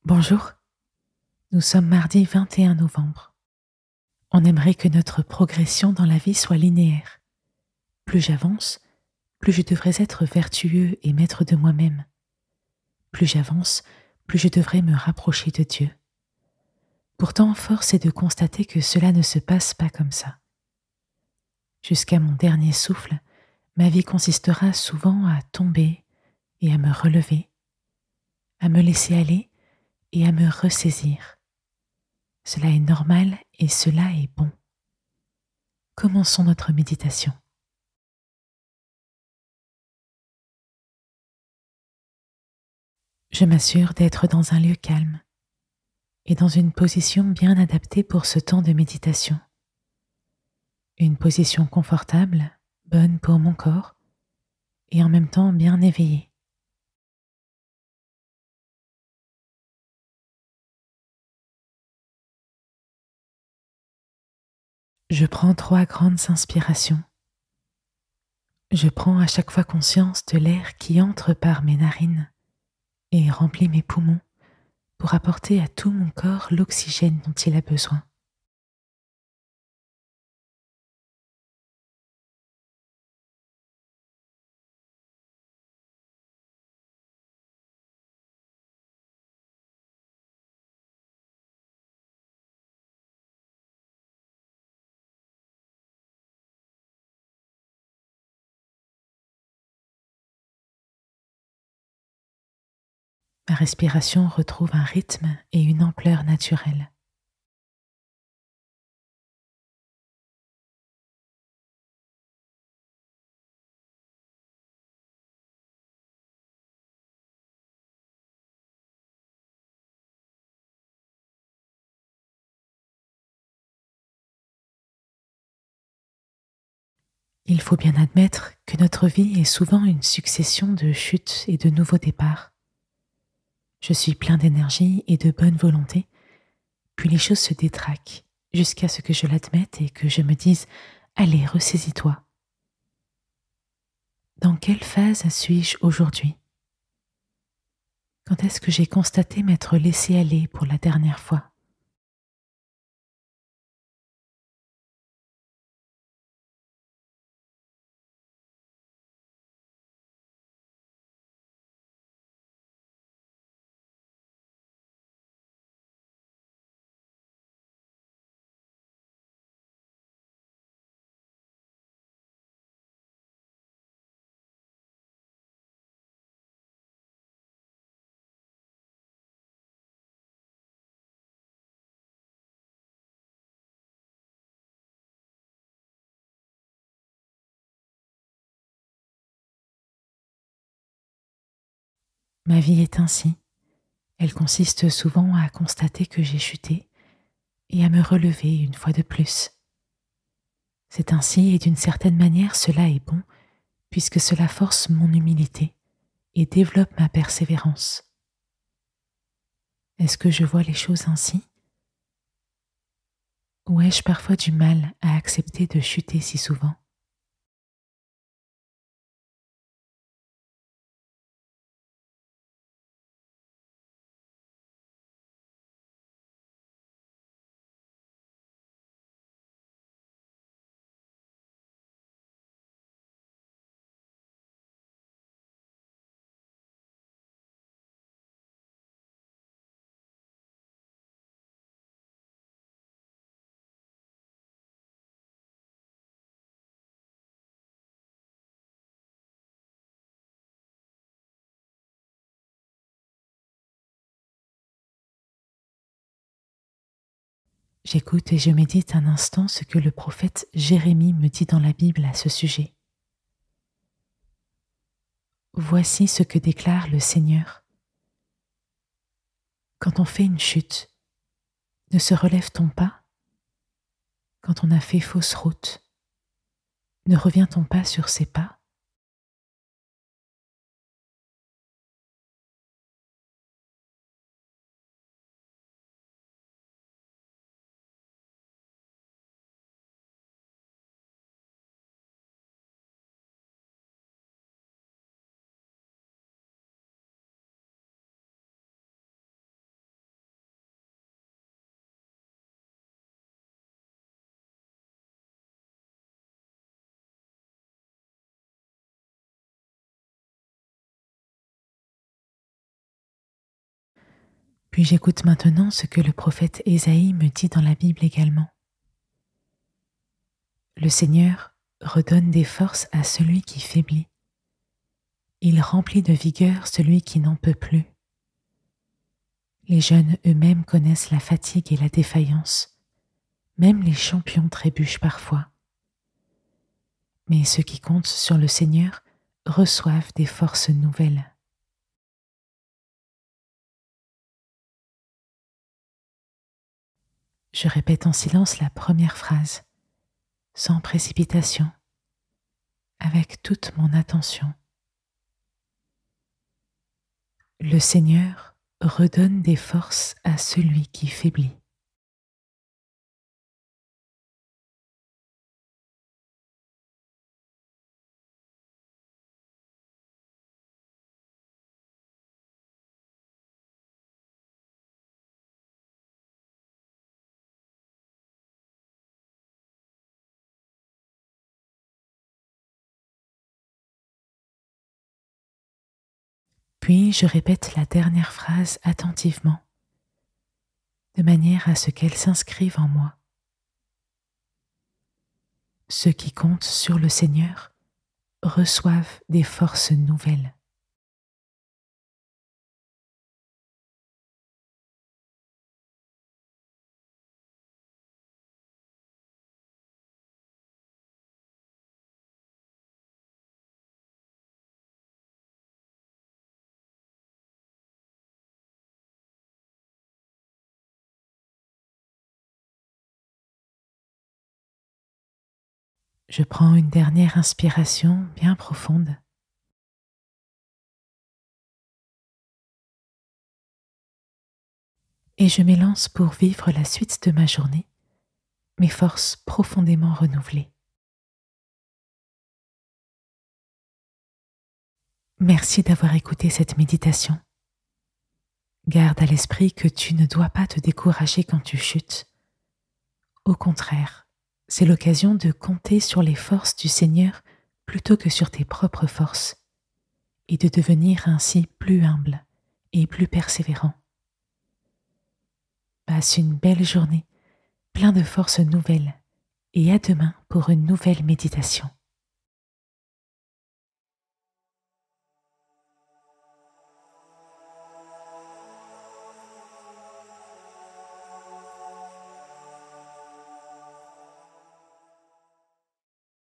Bonjour, nous sommes mardi 21 novembre. On aimerait que notre progression dans la vie soit linéaire. Plus j'avance, plus je devrais être vertueux et maître de moi-même. Plus j'avance, plus je devrais me rapprocher de Dieu. Pourtant, force est de constater que cela ne se passe pas comme ça. Jusqu'à mon dernier souffle, ma vie consistera souvent à tomber et à me relever, à me laisser aller et à me ressaisir. Cela est normal et cela est bon. Commençons notre méditation. Je m'assure d'être dans un lieu calme et dans une position bien adaptée pour ce temps de méditation. Une position confortable, bonne pour mon corps et en même temps bien éveillée. Je prends 3 grandes inspirations. Je prends à chaque fois conscience de l'air qui entre par mes narines et remplit mes poumons pour apporter à tout mon corps l'oxygène dont il a besoin. Ma respiration retrouve un rythme et une ampleur naturelle. Il faut bien admettre que notre vie est souvent une succession de chutes et de nouveaux départs. Je suis plein d'énergie et de bonne volonté, puis les choses se détraquent jusqu'à ce que je l'admette et que je me dise « Allez, ressaisis-toi ». Dans quelle phase suis-je aujourd'hui? Quand est-ce que j'ai constaté m'être laissé aller pour la dernière fois? Ma vie est ainsi. Elle consiste souvent à constater que j'ai chuté et à me relever une fois de plus. C'est ainsi et d'une certaine manière cela est bon puisque cela force mon humilité et développe ma persévérance. Est-ce que je vois les choses ainsi? Ou ai-je parfois du mal à accepter de chuter si souvent? J'écoute et je médite un instant ce que le prophète Jérémie me dit dans la Bible à ce sujet. Voici ce que déclare le Seigneur. Quand on fait une chute, ne se relève-t-on pas? Quand on a fait fausse route, ne revient-on pas sur ses pas? Puis j'écoute maintenant ce que le prophète Ésaïe me dit dans la Bible également. Le Seigneur redonne des forces à celui qui faiblit. Il remplit de vigueur celui qui n'en peut plus. Les jeunes eux-mêmes connaissent la fatigue et la défaillance. Même les champions trébuchent parfois. Mais ceux qui comptent sur le Seigneur reçoivent des forces nouvelles. Je répète en silence la première phrase, sans précipitation, avec toute mon attention. Le Seigneur redonne des forces à celui qui faiblit. Puis je répète la dernière phrase attentivement, de manière à ce qu'elle s'inscrive en moi. Ceux qui comptent sur le Seigneur reçoivent des forces nouvelles. Je prends une dernière inspiration bien profonde. Et je m'élance pour vivre la suite de ma journée, mes forces profondément renouvelées. Merci d'avoir écouté cette méditation. Garde à l'esprit que tu ne dois pas te décourager quand tu chutes. Au contraire, c'est l'occasion de compter sur les forces du Seigneur plutôt que sur tes propres forces, et de devenir ainsi plus humble et plus persévérant. Passe une belle journée, plein de forces nouvelles, et à demain pour une nouvelle méditation.